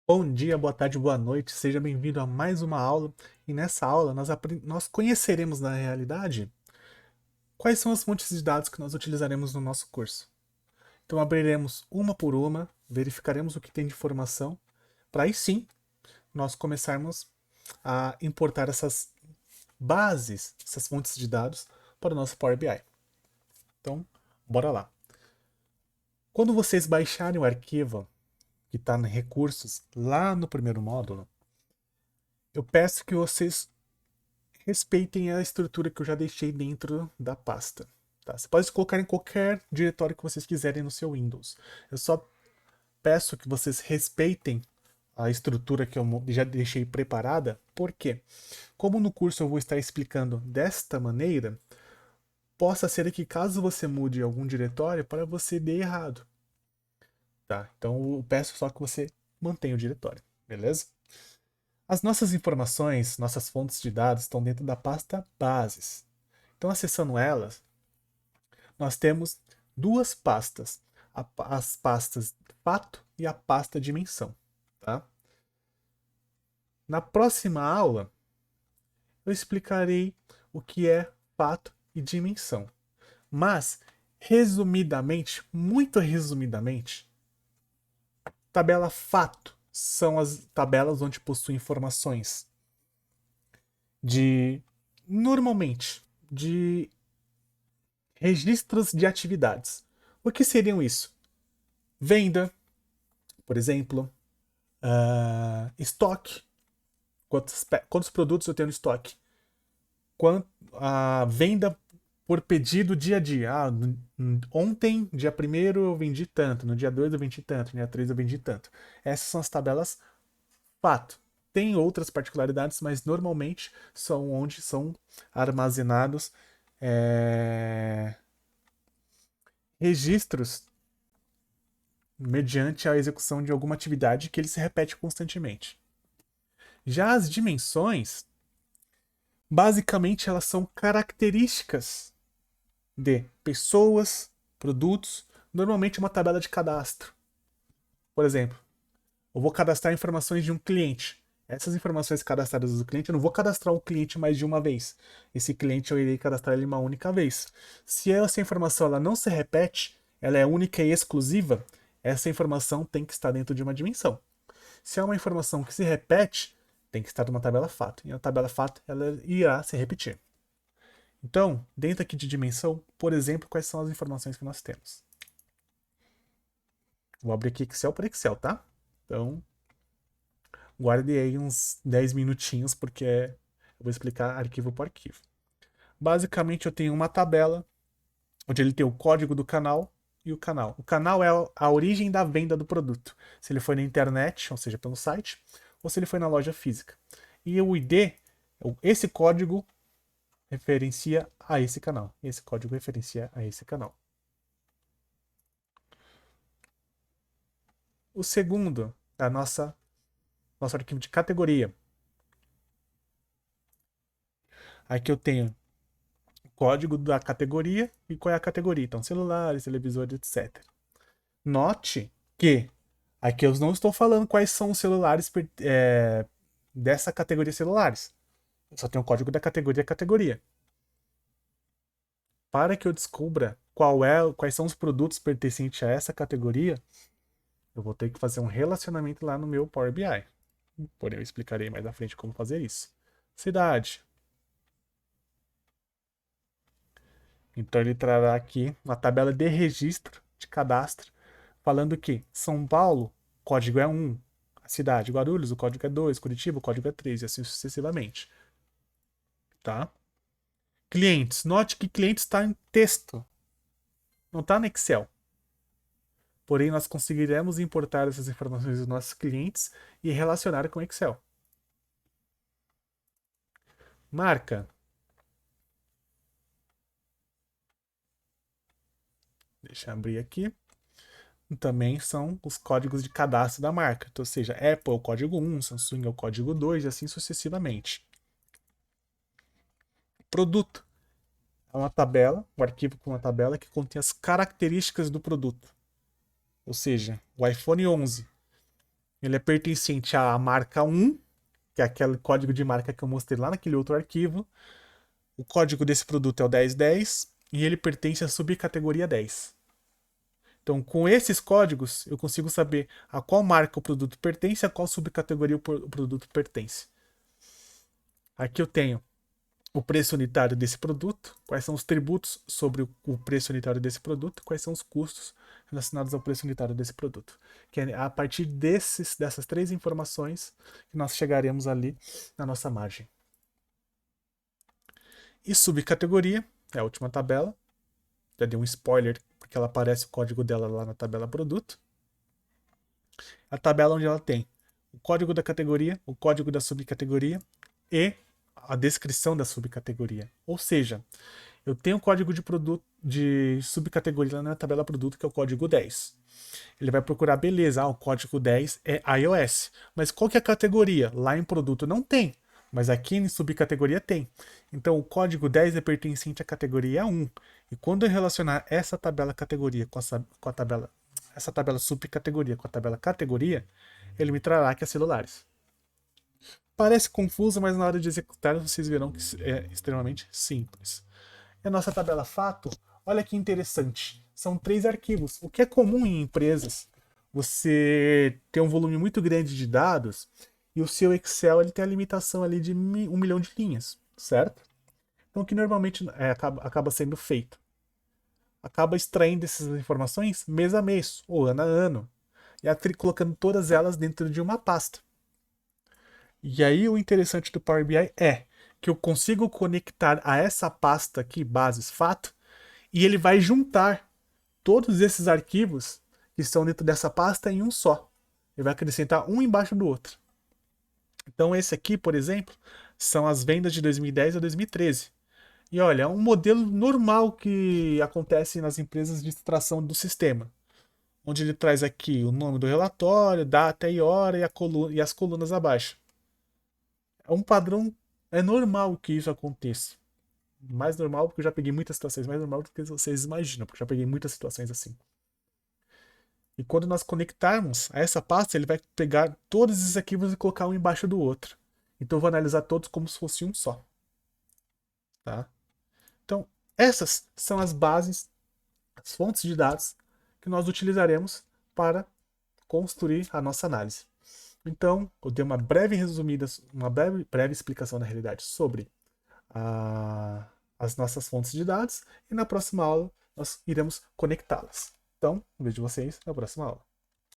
Bom dia, boa tarde, boa noite, seja bem-vindo a mais uma aula. E nessa aula nós conheceremos na realidade quais são as fontes de dados que nós utilizaremos no nosso curso. Então abriremos uma por uma, verificaremos o que tem de informação, para aí sim nós começarmos a importar essas bases, essas fontes de dados para o nosso Power BI. Então, bora lá. Quando vocês baixarem o arquivo que está em recursos lá no primeiro módulo, eu peço que vocês respeitem a estrutura que eu já deixei dentro da pasta. Tá? Você pode colocar em qualquer diretório que vocês quiserem no seu Windows. Eu só peço que vocês respeitem a estrutura que eu já deixei preparada, porque, como no curso eu vou estar explicando desta maneira, possa ser que caso você mude algum diretório, para você dê errado. Tá? Então eu peço só que você mantenha o diretório, beleza? As nossas informações, nossas fontes de dados estão dentro da pasta bases. Então, acessando elas, nós temos duas pastas, as pastas fato e a pasta dimensão. Tá? Na próxima aula, eu explicarei o que é fato e dimensão. Mas, resumidamente, muito resumidamente, tabela fato são as tabelas onde possui informações de, normalmente, de registros de atividades. O que seriam isso? Venda, por exemplo, estoque, quantos produtos eu tenho no estoque, a venda por pedido dia a dia. Ontem, dia primeiro eu vendi tanto, no dia 2 eu vendi tanto, no dia 3 eu vendi tanto. Essas são as tabelas fato. Tem outras particularidades, mas normalmente são onde são armazenados registros mediante a execução de alguma atividade que ele se repete constantemente. Já as dimensões, basicamente, elas são características de pessoas, produtos, normalmente uma tabela de cadastro. Por exemplo, eu vou cadastrar informações de um cliente. Essas informações cadastradas do cliente, eu não vou cadastrar um cliente mais de uma vez. Esse cliente eu irei cadastrar ele uma única vez. Se essa informação ela não se repete, ela é única e exclusiva, essa informação tem que estar dentro de uma dimensão. Se é uma informação que se repete, tem que estar numa tabela fato. E a tabela fato ela irá se repetir. Então, dentro aqui de dimensão, por exemplo, quais são as informações que nós temos? Vou abrir aqui Excel por Excel, tá? Então, guarde aí uns 10 minutinhos, porque eu vou explicar arquivo por arquivo. Basicamente, eu tenho uma tabela onde ele tem o código do canal e o canal. O canal é a origem da venda do produto. Se ele foi na internet, ou seja, pelo site, ou se ele foi na loja física. E o ID, esse código referencia a esse canal. Esse código referencia a esse canal. O segundo é nosso arquivo de categoria. Aqui eu tenho o código da categoria e qual é a categoria. Então, celulares, televisores, etc. Note que aqui eu não estou falando quais são os celulares dessa categoria celulares. Eu só tenho o código da categoria. Para que eu descubra quais são os produtos pertencentes a essa categoria, eu vou ter que fazer um relacionamento lá no meu Power BI. Porém, eu explicarei mais à frente como fazer isso. Cidade. Então ele trará aqui uma tabela de registro de cadastro, falando que São Paulo, código é 1, a cidade Guarulhos, o código é 2, Curitiba, o código é 3, e assim sucessivamente. Tá? Clientes. Note que clientes está em texto, não está no Excel. Porém, nós conseguiremos importar essas informações dos nossos clientes e relacionar com o Excel. Marca. Deixa eu abrir aqui. Também são os códigos de cadastro da marca. Então, ou seja, Apple é o código 1, Samsung é o código 2 e assim sucessivamente. Produto. É uma tabela, um arquivo com uma tabela que contém as características do produto. Ou seja, o iPhone 11 Ele é pertencente à marca 1, que é aquele código de marca que eu mostrei lá naquele outro arquivo. O código desse produto é o 1010 e ele pertence à subcategoria 10. Então, com esses códigos, eu consigo saber a qual marca o produto pertence, a qual subcategoria o produto pertence. Aqui eu tenho o preço unitário desse produto, quais são os tributos sobre o preço unitário desse produto, quais são os custos relacionados ao preço unitário desse produto. Que é a partir dessas três informações que nós chegaremos ali na nossa margem. E subcategoria é a última tabela. Já dei um spoiler, porque ela aparece o código dela lá na tabela produto. A tabela onde ela tem o código da categoria, o código da subcategoria e a descrição da subcategoria. Ou seja, eu tenho o código de produto de subcategoria lá na tabela produto, que é o código 10. Ele vai procurar, beleza, o código 10 é iOS. Mas qual que é a categoria? Lá em produto não tem, mas aqui em subcategoria tem. Então o código 10 é pertencente à categoria 1. E quando eu relacionar essa tabela categoria com a tabela, essa tabela subcategoria com a tabela categoria, ele me trará que é celulares. Parece confuso, mas na hora de executar vocês verão que é extremamente simples. E a nossa tabela fato, olha que interessante. São 3 arquivos. O que é comum em empresas, você ter um volume muito grande de dados e o seu Excel ele tem a limitação ali de 1 milhão de linhas, certo? Então o que normalmente acaba sendo feito? Acaba extraindo essas informações mês a mês, ou ano a ano, e colocando todas elas dentro de uma pasta. E aí o interessante do Power BI é que eu consigo conectar a essa pasta aqui, bases fato, e ele vai juntar todos esses arquivos que estão dentro dessa pasta em um só. Ele vai acrescentar um embaixo do outro. Então esse aqui, por exemplo, são as vendas de 2010 a 2013. E olha, é um modelo normal que acontece nas empresas de extração do sistema, onde ele traz aqui o nome do relatório, data e hora e as colunas abaixo. É um padrão, é normal que isso aconteça. Mais normal, porque eu já peguei muitas situações, mais normal do que vocês imaginam, porque eu já peguei muitas situações assim. E quando nós conectarmos a essa pasta, ele vai pegar todos esses arquivos e colocar um embaixo do outro. Então eu vou analisar todos como se fosse um só. Tá? Então, essas são as bases, as fontes de dados que nós utilizaremos para construir a nossa análise. Então, eu dei uma breve resumida, uma breve explicação na realidade sobre as nossas fontes de dados e na próxima aula nós iremos conectá-las. Então, vejo vocês na próxima aula.